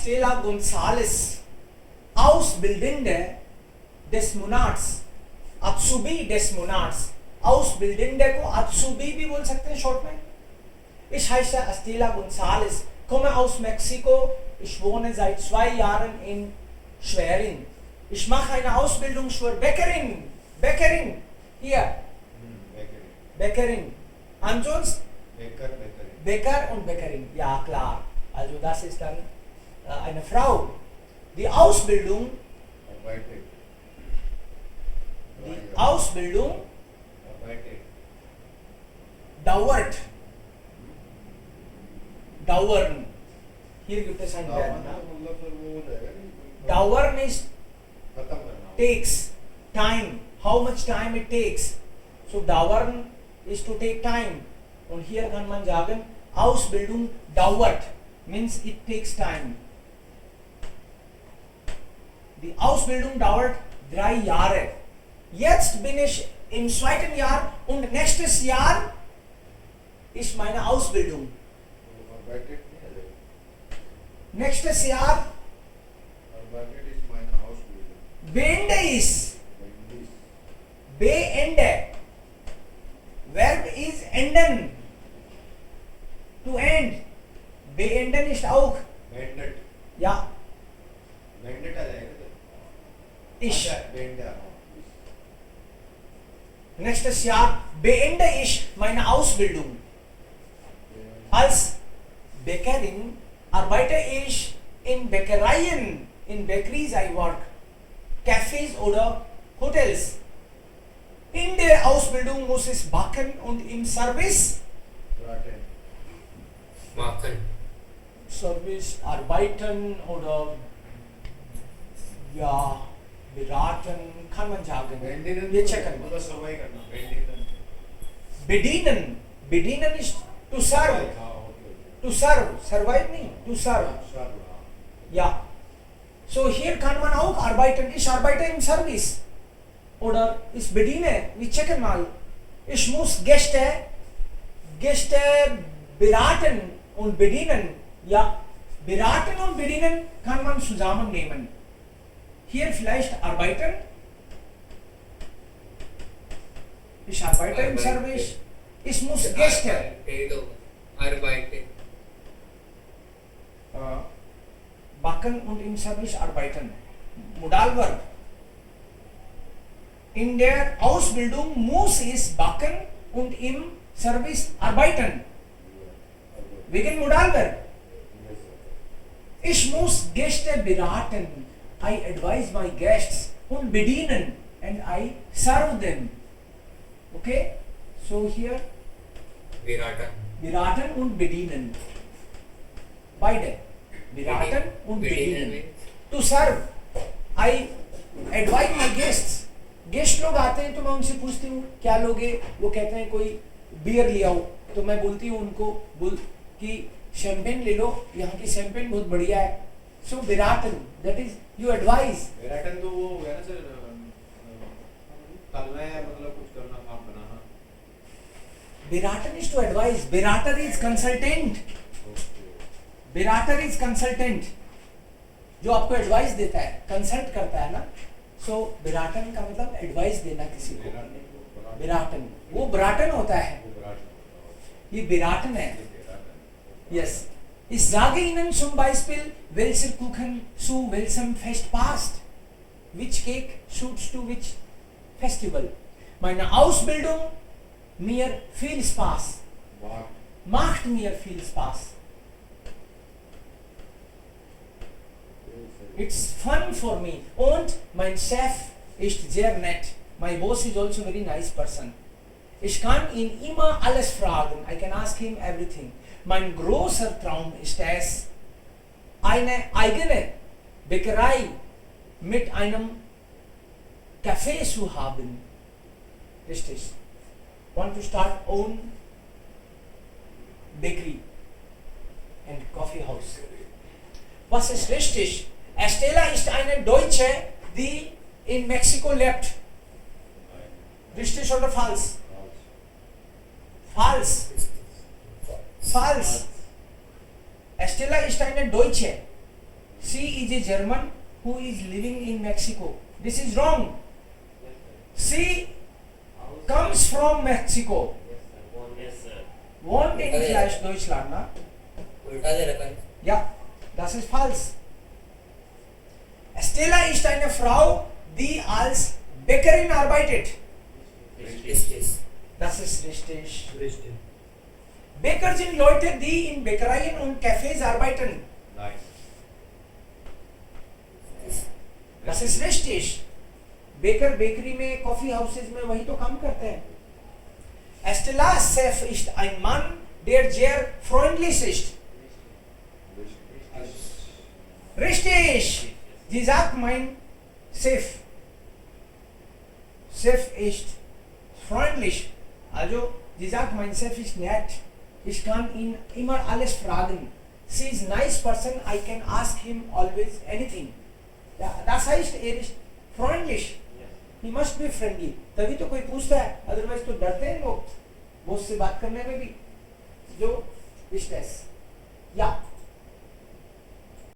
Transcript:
Stella Gonzalez, Ausbildende des Monats, Azubi des Monats. Ausbildende को Azubi भी बोल सकते हैं शॉर्ट में. Ich heiße Stella Gonzalez, komme aus Mexiko. Ich wohne seit 2 Jahren in Schwerin. Ich mache eine Ausbildung für Bäckerin. Bäckerin. Hier. Bäckerin. Ansonsten? Bäcker und Bäckerin. Ja, klar. Also das ist dann eine Frau. Die Ausbildung dauert. Dauern. Hier gibt es ein Verb. Dauern ist takes time. How much time it takes. So dauern is to take time. Und hier kann man sagen, Ausbildung dauert. Means it takes time. Die Ausbildung dauert 3 Jahre. Jetzt bin ich im 2. Jahr und nächstes Jahr ist meine Ausbildung. Nächstes Jahr beende ist. Beende. Verb is enden. To end. Beenden ist auch. Beendet. Ja. Beendet आ जाएगा. Ich. Beende. Nächstes Jahr beende ich meine Ausbildung. Als Bäckerin arbeite ich in Bäckereien. In Bakeries I work. Cafés oder Hotels. In der Ausbildung muss es backen und im Service machen. Service arbeiten oder ja, beraten, kann man sagen. Wir checken. Bedienen. Bedienen ist to serve. To serve. Survive nicht. To serve. Ja. So hier kann man auch arbeiten. Ich arbeite im Service. Oder ich bediene. Wir checken mal. Ich muss Gäste beraten und bedienen. Ja. Beraten und bedienen kann man zusammennehmen. Hier vielleicht arbeiten. Ich arbeite im Service. Ich muss Gäste. Arbeiten. Backen und im Service arbeiten. Modalverb. In der Ausbildung muss es backen und im Service arbeiten. Wegen Modalverb. Ich muss Gäste beraten. I advise my guests und bedienen and I serve them. Okay? So here beraten und bedienen. Beide. Beraten und bedienen. To serve. I advise my guests. Guest लोग आते हैं तो मैं उनसे पूछती हूँ क्या लोगे, वो कहते हैं कोई बियर ले आओ, तो मैं बोलती हूँ उनको कि शैंपेन ले लो, यहाँ की शैंपेन बहुत बढ़िया है. सो बिराटन, दैट इज यू एडवाइस. बिराटन तो वो है ना सर, तलना है मतलब कुछ करना, काम बनाना. बिराटन इज टू एडवाइस. बिराटर इज कंसल्टेंट. बिराटर इज कंसल्टेंट, जो आपको एडवाइस देता है, कंसल्ट करता है ना. सो बिराटन का मतलब एडवाइस देना किसी को. बिराटन, वो बिराटन होता है, ये बिराटन है. Yes. Ich sage Ihnen zum Beispiel, welcher Kuchen zu welchem Fest passt. Which cake suits to which festival. Meine Ausbildung mir viel Spaß. Macht mir viel Spaß. It's fun for me. Und mein Chef ist sehr nett. My boss is also very nice person. Ich kann ihn immer alles fragen. I can ask him everything. Mein großer Traum ist es, eine eigene Bäckerei mit einem Café zu haben. Richtig. Want to start own bakery and coffee house. Was ist richtig? Estela ist eine Deutsche, die in Mexiko lebt. Richtig oder falsch? Falsch. Falsch. Estela ist eine Deutsche. She is a German who is living in Mexico. This is wrong. She comes from Mexico. Wohnt in vielleicht Deutschland, na? उल्टा दे रखा है Ja, das ist falsch. Stella ist eine Frau, die als Bäckerin arbeitet. Richtig. Das ist richtig. Richtig. Bäcker sind Leute, die in Bäckereien und Cafés arbeiten. Nice. Das ist richtig. Bäcker bakery में coffee houses में वही तो काम करते हैं. Stella's Chef ist ein Mann, der sehr freundlich ist. Richtig. Sie sagt mein Chef. Chef ist freundlich. Also, sie sagt mein Chef ist nett. Ich kann ihn immer alles fragen. She is nice person. I can ask him always anything. Ja, das heißt, ist freundlich. He must be friendly. तभी तो कोई पूछता है, otherwise तो डरते हैं लोग boss से बात करने में भी. जो स्ट्रेस या